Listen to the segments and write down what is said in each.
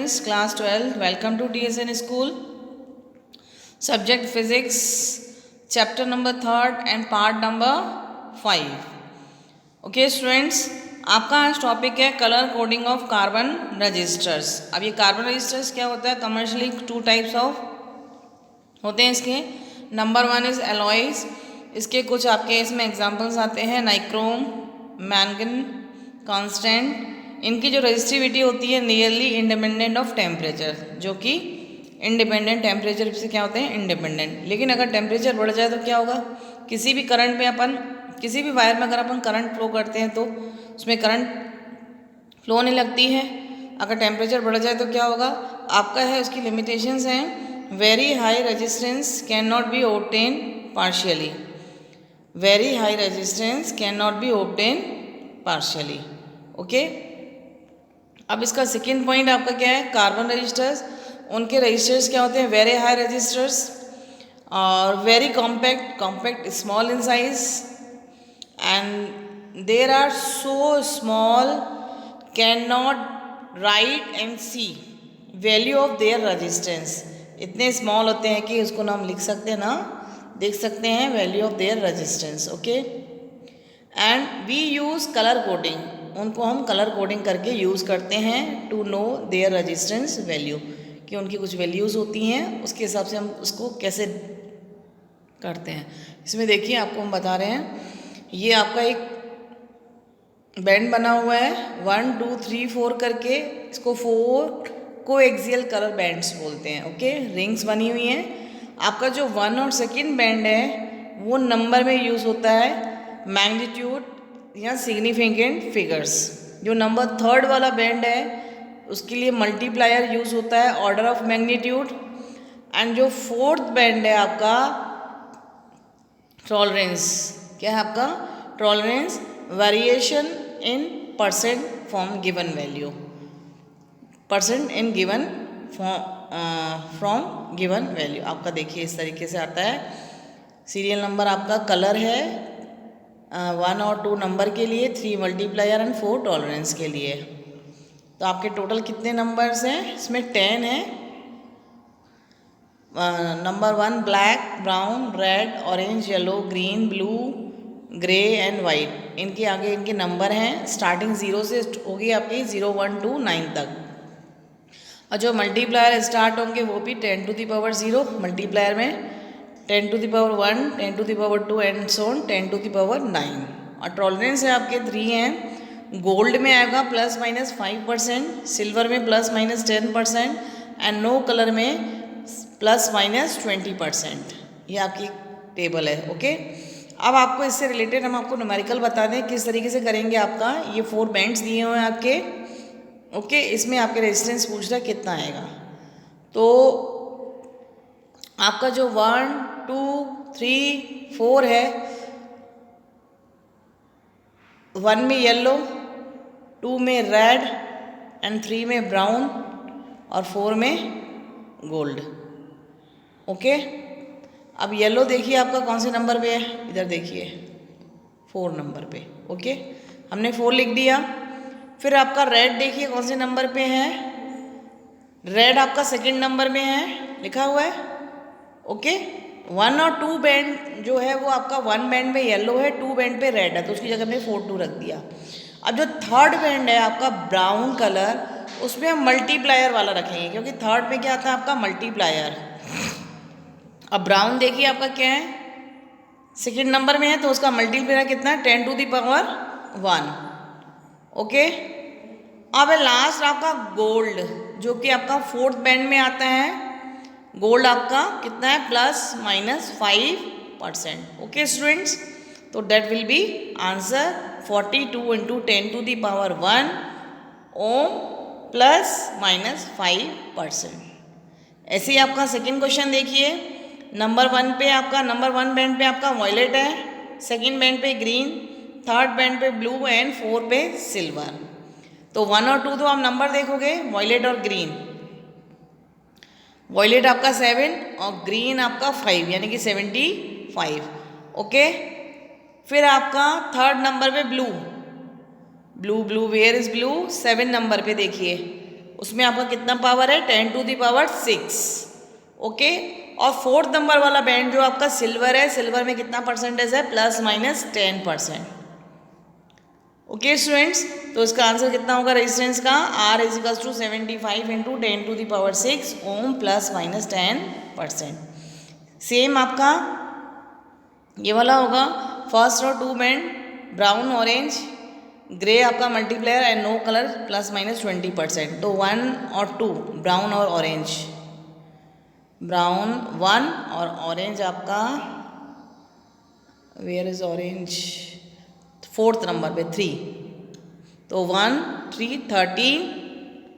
students, class 12, welcome to TSN school. Subject physics, chapter number 3rd and part number 5. Okay students, आपका आज topic है colour coding of carbon resistors. अब ये carbon registers क्या होता है? कमर्शियली 2 टाइप्स ऑफ होते हैं इसके। Number 1 is alloys. इसके कुछ आपके इसमें एग्जांपल्स आते हैं, नाइक्रोम, मैंगन, कांस्टेंट। इनकी जो रजिस्टिविटी होती है नियरली इंडिपेंडेंट ऑफ टेम्परेचर, जो कि इंडिपेंडेंट टेम्परेचर से क्या होते हैं? इंडिपेंडेंट। लेकिन अगर टेम्परेचर बढ़ जाए तो क्या होगा? किसी भी करंट में अपन, किसी भी वायर में अगर अपन करंट फ्लो करते हैं तो उसमें करंट फ्लो नहीं लगती है। अगर टेम्परेचर बढ़ जाए तो क्या होगा? आपका है उसकी लिमिटेशंस हैं, very high resistance can not be obtain partially. Very high resistance can not be obtain partially. Okay, अब इसका सेकेंड पॉइंट आपका क्या है? कार्बन रजिस्टर्स, उनके रजिस्टर्स क्या होते हैं? वेरी हाई रजिस्टर्स और very compact, compact small in size, and there are so small can not write and see value of their resistance. इतने स्मॉल होते हैं कि उसको ना हम लिख सकते हैं, ना देख सकते हैं value of their resistance. Okay, and we use colour coding, उनको हम कलर कोडिंग करके यूज़ करते हैं to know their resistance value, कि उनकी कुछ वैल्यूज़ होती हैं, उसके हिसाब से हम उसको कैसे करते हैं। इसमें देखिए आपको हम बता रहे हैं, ये आपका एक बैंड बना हुआ है 1 2 3 4 करके, इसको 4 कोएक्सियल कलर बैंड्स बोलते हैं। ओके, रिंग्स बनी हुई हैं। आपका जो 1 और सेकेंड बैंड है वो नंबर में यूज़ होता है, मैग्नीट्यूड या सिग्निफिकेंट फिगर्स। जो नंबर 3rd वाला बैंड है उसके लिए मल्टीप्लायर यूज़ होता है, ऑर्डर ऑफ मैग्नीट्यूड। एंड जो 4th बैंड है आपका टॉलरेंस, क्या है आपका? Tolerance, variation in percent from given value, percent in given from given value. आपका देखिए इस तरीके से आता है। सीरियल नंबर आपका कलर है 1 और 2 नंबर के लिए, 3 मल्टीप्लायर एंड 4 टॉलरेंस के लिए। तो आपके टोटल कितने नंबर्स हैं? इसमें 10 है। Number 1 black, brown, red, orange, yellow, green, blue, grey and white. इनके आगे इनके नंबर हैं। स्टार्टिंग 0 से होगी आपकी 0 1 2 9 तक। और जो मल्टीप्लायर स्टार्ट होंगे वो भी 10 टू द पावर 0 मल्टीप्लायर में, 10 to the power 1, 10 to the power 2 and so on 10 to the power 9। और टॉलरेंस है आपके 3 हैं। गोल्ड में आएगा ±5%, सिल्वर में ±10% एंड नो कलर में ±20%। ये आपकी टेबल है। ओके, अब आपको इससे रिलेटेड हम आपको न्यूमेरिकल बता दें किस तरीके से करेंगे। आपका ये 4 बैंड्स दिए हुए हैं आपके। ओके, इसमें आपके रेजिस्टेंस पूछ रहा है कितना आएगा। तो आपका जो 1 2 3 4 है, 1 में येलो, 2 में रेड एंड 3 में ब्राउन और 4 में गोल्ड। ओके, अब येलो देखिए आपका कौन से नंबर पे है? इधर देखिए 4 नंबर पे। ओके, हमने 4 लिख दिया। फिर आपका रेड देखिए कौन से नंबर पे है? रेड आपका 2nd नंबर में है, लिखा हुआ है। ओके, 1 और 2 बैंड जो है वो आपका 1 बैंड में येलो है, 2 बैंड पे रेड है, तो उसकी जगह में 4 2 रख दिया। अब जो 3rd बैंड है आपका ब्राउन कलर, उसमें हम मल्टीप्लायर वाला रखेंगे, क्योंकि 3rd में क्या था आपका? मल्टीप्लायर। अब ब्राउन देखिए आपका क्या है? 2nd नंबर में है, तो उसका मल्टीप्लायर कितना है? 10 टू द पावर 1। ओके, अब लास्ट आपका गोल्ड, जो कि आपका 4th बैंड में आता है। गोल्ड आपका कितना है? ±5%। ओके स्टूडेंट्स, तो that will be answer 42 × 10 to the power 1 ohm ±5%। ऐसे ही आपका सेकेंड क्वेश्चन देखिए। नंबर 1 पे आपका, नंबर 1 बैंड पे आपका वॉयलेट है, 2nd बैंड पे ग्रीन, 3rd बैंड पे ब्लू एंड 4 पे सिल्वर। तो 1 और 2 तो आप नंबर देखोगे, वॉयलेट और ग्रीन। वॉयलेट आपका 7 और ग्रीन आपका 5, यानी कि 75। ओके, फिर आपका 3rd नंबर पे blue, blue blue where is blue 7 number पे देखिए उसमें आपका कितना पावर है 10 टू द पावर 6, ओके। और फोर्थ नंबर वाला बैंड जो आपका सिल्वर है, सिल्वर में कितना परसेंटेज है ±10%, ओके स्टूडेंट्स। तो इसका आंसर कितना होगा रेजिस्टेंस का, R is equals to 75 into 10 to the power 6 ohm ±10%। Same आपका ये वाला होगा, फर्स्ट और 2 बैंड ब्राउन ऑरेंज ग्रे आपका मल्टीप्लायर एंड नो कलर ±20%। तो 1 और 2 ब्राउन और ऑरेंज, ब्राउन 1 और ऑरेंज आपका where is orange fourth number पे 3, तो 1 3 13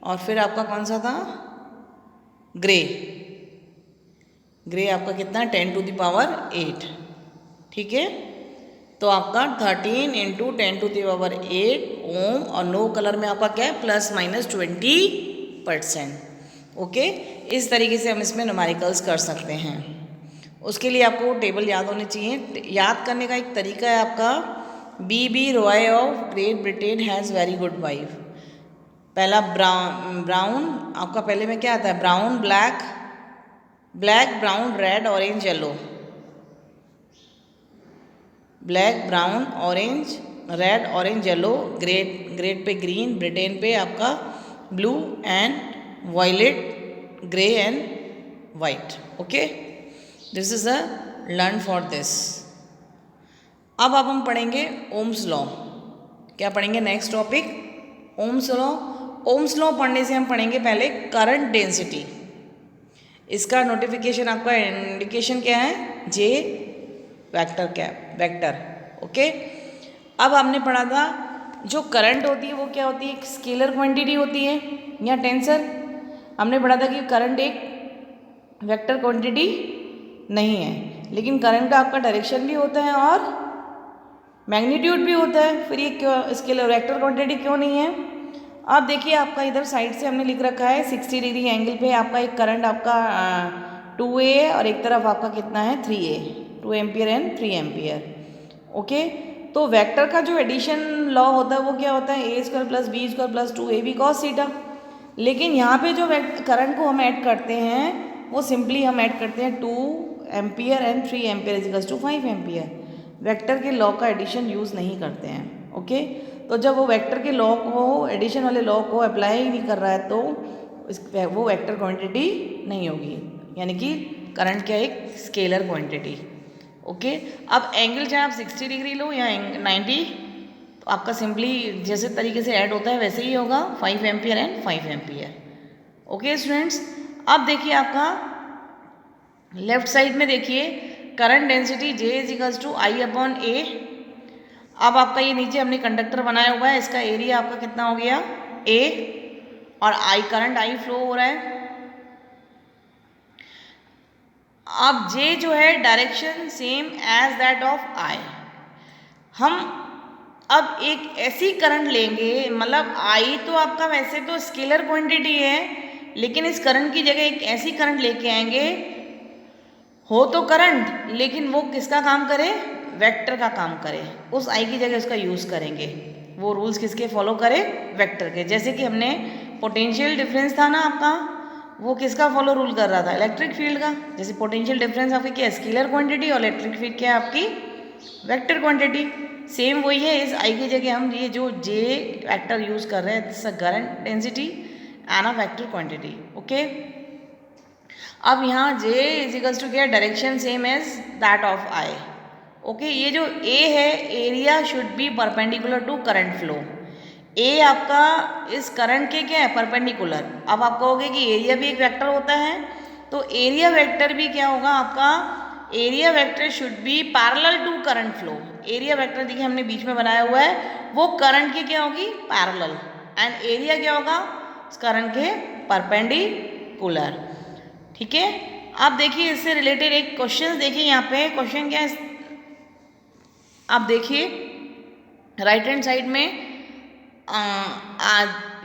और फिर आपका कौन सा था ग्रे, ग्रे आपका कितना 10 टू द पावर 8, ठीक है। तो आपका 13 इंटू 10 टू द पावर 8 ओम और नो कलर में आपका क्या है ±20%, ओके। इस तरीके से हम इसमें न्यूमेरिकल्स कर सकते हैं। उसके लिए आपको टेबल याद होनी चाहिए। याद करने का एक तरीका है आपका, B.B. Roy of great Britain has very good wife. पहला ब्राउन आपका पहले में क्या आता है, brown black, black brown red orange yellow, black brown orange red orange yellow, great, great पे ग्रीन, ब्रिटेन पे आपका blue and violet, grey and white, okay. This is a learn for this. अब हम पढ़ेंगे ओम्स लॉ। क्या पढ़ेंगे next topic Ohm's law. Ohm's law पढ़ने से हम पढ़ेंगे पहले करंट डेंसिटी। इसका नोटिफिकेशन आपका इंडिकेशन क्या है, J वेक्टर, क्या वेक्टर, ओके। अब हमने पढ़ा था जो करंट होती है वो क्या होती है, एक स्केलर क्वांटिटी होती है या टेंसर। हमने पढ़ा था कि करंट एक वेक्टर क्वांटिटी नहीं है, लेकिन करंट का आपका डायरेक्शन भी होता है और मैग्नीट्यूड भी होता है। फिर ये क्यों स्केलर वेक्टर क्वांटिटी क्यों नहीं है। आप देखिए आपका इधर साइड से हमने लिख रखा है 60 डिग्री एंगल पे आपका एक करंट आपका 2A है और एक तरफ आपका कितना है 3A, 2 ampere and 3 ampere, okay. तो वेक्टर का जो एडिशन लॉ होता है वो क्या होता है, A² + B² + 2AB cos theta. लेकिन यहाँ पे जो करंट को हम ऐड करते हैं वो सिंपली हम ऐड करते हैं 2 ampere and 3 ampere is equals to 5 ampere. Vector के लॉ का एडिशन यूज़ नहीं करते हैं, ओके। तो जब वो वेक्टर के लॉ को, एडिशन वाले लॉ को अप्लाई नहीं कर रहा है तो वो वेक्टर क्वांटिटी नहीं होगी, यानी कि करंट क्या एक स्केलर क्वांटिटी, ओके। अब एंगल चाहे आप 60 डिग्री लो या 90, तो आपका सिंपली जैसे तरीके से ऐड होता है वैसे ही होगा 5 ampere and 5 ampere, okay students. अब देखिए आपका लेफ्ट साइड में देखिए current density J इजिकल्स to I/A। अब आपका ये नीचे हमने कंडक्टर बनाया हुआ है, इसका एरिया आपका कितना हो गया A और I करंट I फ्लो हो रहा है। अब J जो है direction same as that of I। हम अब एक ऐसी करंट लेंगे, मतलब I तो आपका वैसे तो स्केलर क्वांटिटी है, लेकिन इस करंट की जगह एक ऐसी करंट लेके आएंगे, हो तो करंट लेकिन वो किसका काम करे, वेक्टर का काम करे। उस I की जगह उसका यूज़ करेंगे। वो रूल्स किसके फॉलो करे, वेक्टर के। जैसे कि हमने पोटेंशियल डिफरेंस था ना आपका, वो किसका फॉलो रूल कर रहा था, इलेक्ट्रिक फील्ड का। जैसे पोटेंशियल डिफरेंस आपकी क्या स्केलर क्वांटिटी और इलेक्ट्रिक फील्ड क्या है आपकी वेक्टर क्वांटिटी। सेम वही है, इस I की जगह हम ये जो J वेक्टर यूज़ कर रहे हैं, this is current density and a vector quantity, okay. अब यहाँ J इजिकल्स टू क्या, direction same as that of I, okay. ये जो A है, area should be perpendicular to current flow. A आपका इस करंट के क्या है, परपेंडिकुलर। अब आप कहोगे कि एरिया भी एक वेक्टर होता है, तो एरिया वेक्टर भी क्या होगा आपका, area vector should be parallel to current flow. Area vector देखिए हमने बीच में बनाया हुआ है, वो करंट की क्या होगी पैरेलल, एंड एरिया क्या होगा करंट के परपेंडिकुलर, ठीक है। आप देखिए इससे रिलेटेड एक क्वेश्चन देखिए, यहाँ पे क्वेश्चन क्या है, आप देखिए राइट हैंड साइड में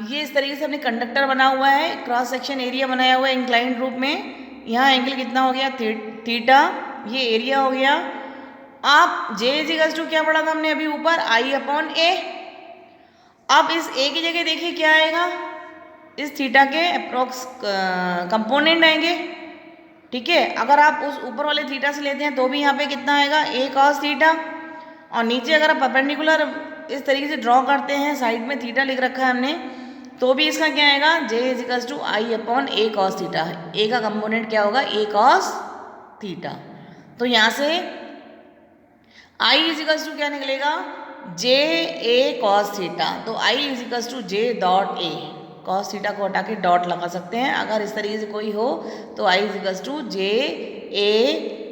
ये इस तरीके से हमने कंडक्टर बना हुआ है, क्रॉस सेक्शन एरिया बनाया हुआ है इंक्लाइंड रूप में। यहाँ एंगल कितना हो गया थीटा, ये एरिया हो गया। आप J इजिकल्स टू क्या पढ़ा था हमने अभी ऊपर I/A। अब इस A की जगह देखिए क्या आएगा, इस थीटा के अप्रोक्स कंपोनेंट आएंगे, ठीक है। अगर आप उस ऊपर वाले थीटा से लेते हैं तो भी यहाँ पे कितना आएगा, a cos थीटा, और नीचे अगर आप परपेंडिकुलर इस तरीके से ड्रॉ करते हैं, साइड में थीटा लिख रखा है हमने, तो भी इसका क्या आएगा, j इजिकल्स to I upon a cos theta. a का कंपोनेंट क्या होगा, a cos थीटा। तो यहाँ से i इजिकल्स टू क्या निकलेगा, j a cos थीटा। तो i इजिकल्स to j dot a, cos theta को हटा के डॉट लगा सकते हैं अगर इस तरीके से कोई हो, तो i इजिकल्स to j a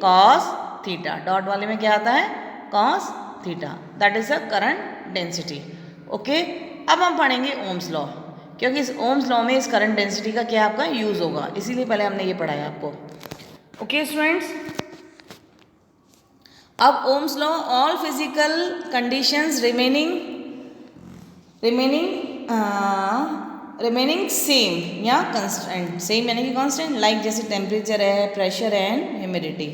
cos theta. Dot वाले में क्या आता है, cos theta, that is a current density. Okay, अब हम पढ़ेंगे ओम्स लॉ, क्योंकि इस ओम्स लॉ में इस करंट डेंसिटी का क्या आपका यूज होगा, इसीलिए पहले हमने ये पढ़ाया आपको। ओके स्टूडेंट्स, अब Ohm's law, all physical conditions remaining same या कांस्टेंट, सेम यानी कि कांस्टेंट, लाइक जैसे टेम्परेचर है, प्रेशर है एंड ह्यूमिडिटी।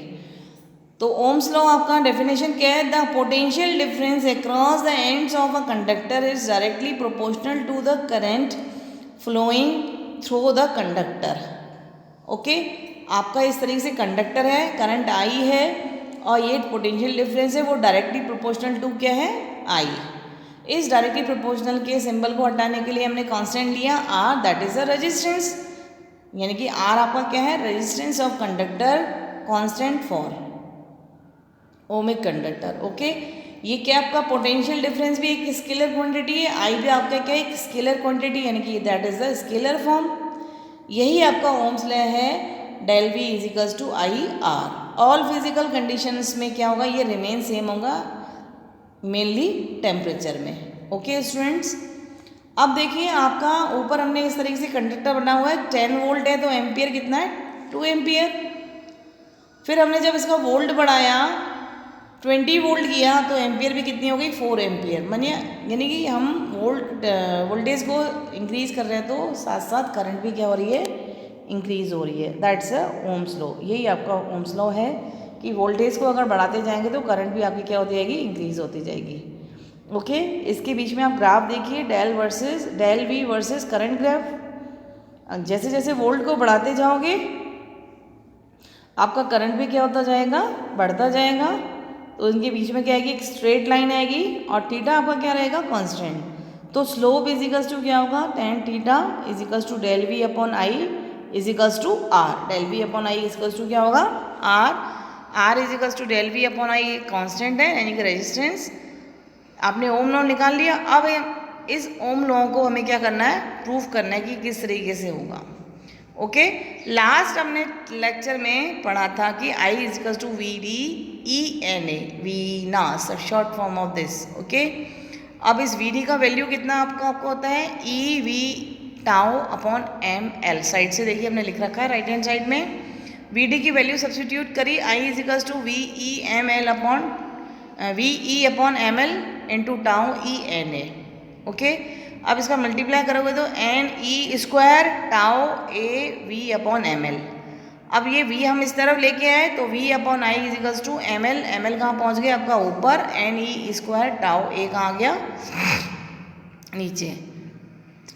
तो ओम्स लॉ आपका डेफिनेशन क्या है, the potential difference across the ends of a conductor is directly proportional to the current flowing through the conductor. Okay, आपका इस तरीके से कंडक्टर है, करंट आई है, और ये पोटेंशियल डिफरेंस है वो डायरेक्टली प्रोपोर्शनल टू क्या है, आई। इस डायरेक्टली प्रोपोर्शनल के सिंबल को हटाने के लिए हमने कांस्टेंट लिया r, that is a resistance, यानी कि आर आपका क्या है, resistance of conductor, constant for ohmic conductor. Okay, ये क्या आपका पोटेंशियल डिफरेंस भी एक स्केलर क्वांटिटी है, आई भी आपका क्या है, एक स्केलर क्वांटिटी, यानी कि that is the scalar form. यही आपका ओम्स लॉ है, del V is equals to I R. All physical conditions में क्या होगा, ये रिमेन सेम होगा, मेनली टेम्परेचर में। ओके स्टूडेंट्स, अब देखिए आपका ऊपर हमने इस तरीके से कंडक्टर बना हुआ है, 10 वोल्ट है, तो एम्पियर कितना है, 2 एम्पियर। फिर हमने जब इसका वोल्ट बढ़ाया, 20 वोल्ट किया, तो एम्पियर भी कितनी हो गई, 4 एम्पियर। मानिए यानी कि हम वोल्टेज को इंक्रीज कर रहे हैं, तो साथ साथ करंट भी क्या हो रही है, इंक्रीज हो रही है, दैट्स अ ओम्स लॉ। यही आपका ओम्स लॉ है कि वोल्टेज को अगर बढ़ाते जाएंगे तो करंट भी आपकी क्या होती जाएगी, इंक्रीज होती जाएगी। ओके, इसके बीच में आप ग्राफ देखिए, del V versus current graph. जैसे जैसे वोल्ट को बढ़ाते जाओगे आपका करंट भी क्या होता जाएगा, बढ़ता जाएगा। तो इनके बीच में क्या आएगी, एक स्ट्रेट लाइन आएगी, और थीटा आपका क्या रहेगा, कांस्टेंट। तो स्लोप इज इक्वल्स टू क्या होगा, tan theta is equals to del V upon I is equals to R. Del V upon I is equals to क्या होगा, R is equals to del V upon I, constant है यानी कि resistance. आपने ओम law निकाल लिया। अब इस ओम लॉ को हमें क्या करना है, प्रूफ करना है कि किस तरीके से होगा। ओके, लास्ट हमने लेक्चर में पढ़ा था कि I is equals to V D E N A, वीनस, short form of this. Okay, अब इस वी डी का वैल्यू कितना आपको होता है, E V tau upon M L. Side से देखिए हमने लिख रखा है राइट हैंड साइड में, वी डी की वैल्यू सब्सटीट्यूट करी, I is equals to V E M L upon V E upon M L into tau E N A. Okay, अब इसका मल्टीप्लाई करोगे तो N E square tau A V upon M L. अब ये v हम इस तरफ लेके आए, तो v upon I is equals to M L. M L कहाँ पहुँच गया आपका ऊपर, N E square tau A कहाँ आ गया नीचे।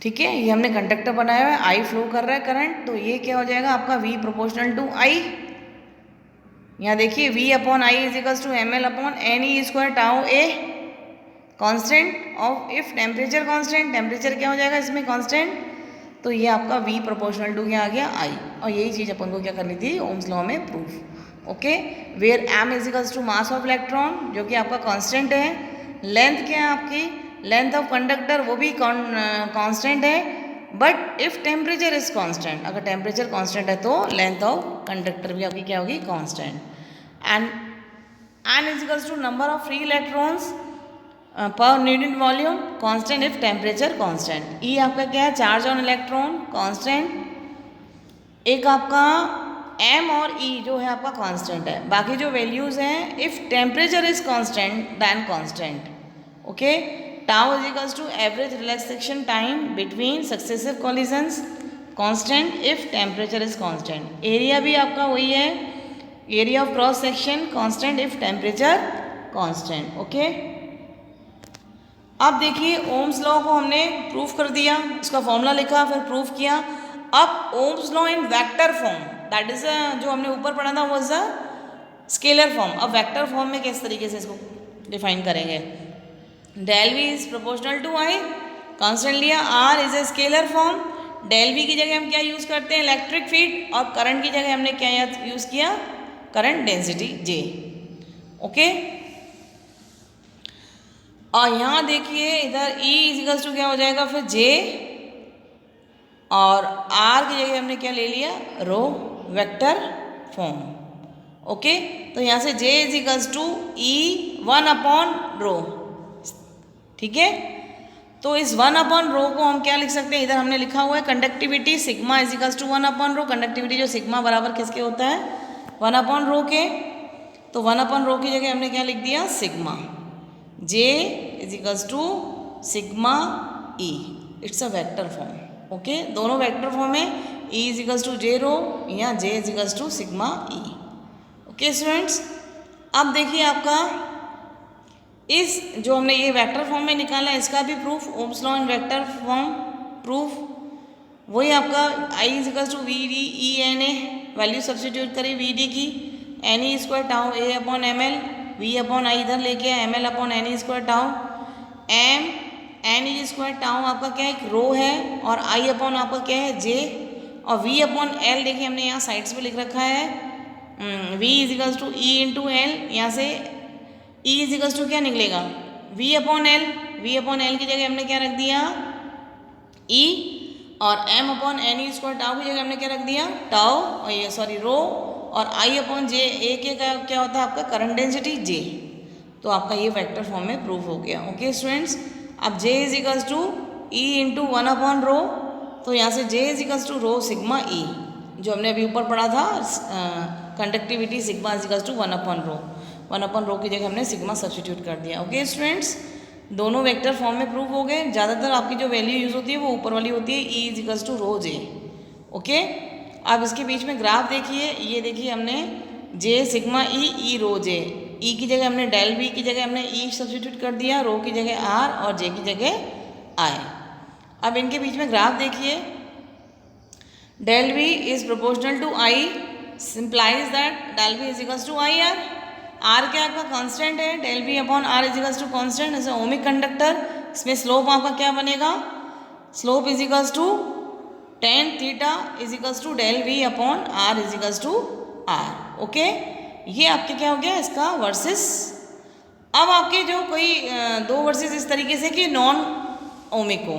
ठीक है, ये हमने कंडक्टर बनाया हुआ है, आई फ्लो कर रहा है करंट, तो ये क्या हो जाएगा आपका v प्रोपोर्शनल टू आई। यहाँ देखिए v upon I is equals to M L upon N E square tau A, constant of if temperature constant, temperature क्या हो जाएगा इसमें कांस्टेंट, तो ये आपका v प्रोपोर्शनल टू क्या आ गया I। और यही चीज़ अपन को क्या करनी थी ओम्स लॉ में proof. Okay, where m is equals to mass of electron, जो कि आपका कांस्टेंट है। लेंथ क्या है आपकी, लेंथ ऑफ कंडक्टर वो भी कांस्टेंट है, but if temperature is constant, अगर टेम्परेचर कांस्टेंट है तो लेंथ ऑफ कंडक्टर भी आपकी क्या होगी, constant. And n is equals to number of free electrons per unit volume, constant if temperature constant. E आपका क्या है, चार्ज ऑन इलेक्ट्रॉन, कांस्टेंट। एक आपका m और e जो है आपका कांस्टेंट है, बाकी जो वैल्यूज हैं if temperature is constant then constant. Okay, tau is equals to average relaxation time between successive collisions, constant if temperature is constant. Area भी आपका वही है, area of cross section, constant if temperature constant. Okay, अब देखिए Ohm's law को हमने proof कर दिया, उसका फॉर्मूला लिखा, फिर प्रूफ किया। अब Ohm's law in vector form, that is जो हमने ऊपर पढ़ा था वो इज अ स्केलर फॉर्म। अब वेक्टर फॉर्म में किस तरीके से इसको डिफाइन करेंगे। Del V is proportional to I, constant लिया, R is a scalar form. Del V की जगह हम क्या यूज़ करते हैं, इलेक्ट्रिक फील्ड, और करंट की जगह हमने क्या यूज़ किया, करंट डेंसिटी जे। ओके, और यहाँ देखिए इधर E इजिकल्स टू क्या हो जाएगा फिर J, और R की जगह हमने क्या ले लिया, रो वेक्टर फॉर्म। ओके, तो यहाँ से J इजिकल्स टू E1/रो, ठीक है। तो इस 1/रो को हम क्या लिख सकते हैं, इधर हमने लिखा हुआ है कंडक्टिविटी सिग्मा इजिकल्स टू 1/रो। कंडक्टिविटी जो सिग्मा बराबर किसके होता है, 1/रो के। तो 1/रो की जगह हमने क्या लिख दिया, sigma. J इजिकल्स to sigma E, it's a vector form. Okay, दोनों वेक्टर फॉर्म है, E equals to J rho या J इजिकल्स to sigma E। Okay students, अब देखिए आपका इस जो हमने ये वेक्टर फॉर्म में निकाला है इसका भी proof, Ohm's law in vector form proof, वही आपका I इजिकल्स to V D E N A, value substitute करें वी डी की, N E square tau A upon M L, V upon I इधर लेके आए, M L upon N E square tau, M N E square tau आपका क्या है, एक रो है, और आई अपॉन आपका क्या है, जे, और वी अपॉन एल देखिए हमने यहाँ साइड्स पे लिख रखा है, V equals to E into L, यहाँ से ई इजिकल्स टू क्या निकलेगा, V upon L, V upon L की जगह हमने क्या रख दिया, ई, और M upon N E square tau की जगह हमने क्या रख दिया, टाउ, और ये सॉरी रो, और आई अपॉन जे, ए के का क्या होता है आपका करंट डेंसिटी जे। तो आपका ये वेक्टर फॉर्म में प्रूफ हो गया। ओके स्टूडेंट्स, अब J is equals to E into 1/रो, तो यहाँ से J is equals to rho sigma E, जो हमने अभी ऊपर पढ़ा था conductivity sigma is equals to 1/रो, 1/रो की जगह हमने सिग्मा सब्सटीट्यूट कर दिया। ओके स्टूडेंट्स, दोनों वेक्टर फॉर्म में प्रूफ हो गए। ज़्यादातर आपकी जो वैल्यू यूज़ होती है वो ऊपर वाली होती है, E is equals to rho J. Okay, अब इसके बीच में ग्राफ देखिए, ये देखिए हमने जे सिग्मा ई रो जे, ई की जगह हमने डेल वी की जगह हमने ई सब्सटीट्यूट कर दिया, रो की जगह आर और जे की जगह आई। अब इनके बीच में ग्राफ देखिए, del V is proportional to I, implies that del V is equals to I R. R क्या आपका कांस्टेंट है, del V upon R is equals to constant, as ohmic conductor. इसमें स्लोप आपका क्या बनेगा, slope is equals to tan theta is equals to del V upon R is equals to R. Okay, ये आपके क्या हो गया इसका वर्सेस। अब आपके जो कोई दो वर्सेस इस तरीके से कि नॉन ओमिक हो।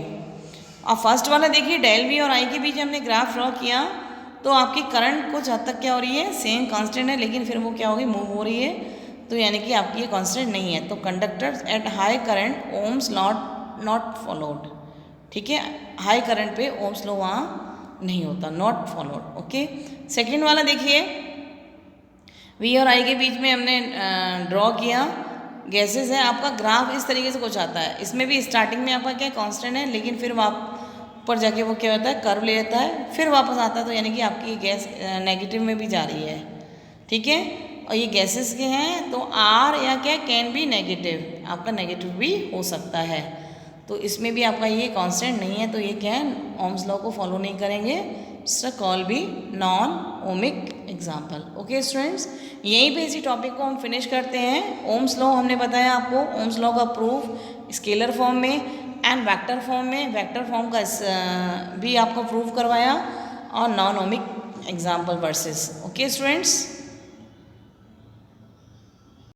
अब फर्स्ट वाला देखिए, डेल वी और आई के बीच हमने ग्राफ ड्रॉ किया, तो आपकी करंट कुछ हद तक क्या हो रही है, सेम कांस्टेंट है, लेकिन फिर वो क्या होगी, मूव हो रही है, तो यानी कि आपकी ये कांस्टेंट नहीं है। तो conductor at high current Ohm's not followed, ठीक है, हाई करंट पे ओम्स लॉ वहाँ नहीं होता, नॉट फॉलोड। ओके, सेकेंड वाला देखिए, वी और आई के बीच में हमने ड्रॉ किया, गैसेस है, आपका ग्राफ इस तरीके से कुछ आता है। इसमें भी स्टार्टिंग में आपका क्या कांस्टेंट है, लेकिन फिर ऊपर जाके वो क्या होता है, कर्व ले लेता है, फिर वापस आता है, तो यानी कि आपकी गैस नेगेटिव में भी जा रही है, ठीक है। और ये गैसेस के हैं, तो आर या क्या कैन बी नेगेटिव, आपका नेगेटिव भी हो सकता है, तो इसमें भी आपका ये कांस्टेंट नहीं है, तो ये क्या है, ओम्स लॉ को फॉलो नहीं करेंगे, it's call be non ohmic example. Okay students, यहीं पे इसी टॉपिक को हम फिनिश करते हैं। ओम्स लॉ हमने बताया आपको, ओम्स लॉ का प्रूफ स्केलर फॉर्म में एंड वेक्टर फॉर्म में, वेक्टर फॉर्म का भी आपको प्रूफ करवाया, और non ohmic example versus. Okay students.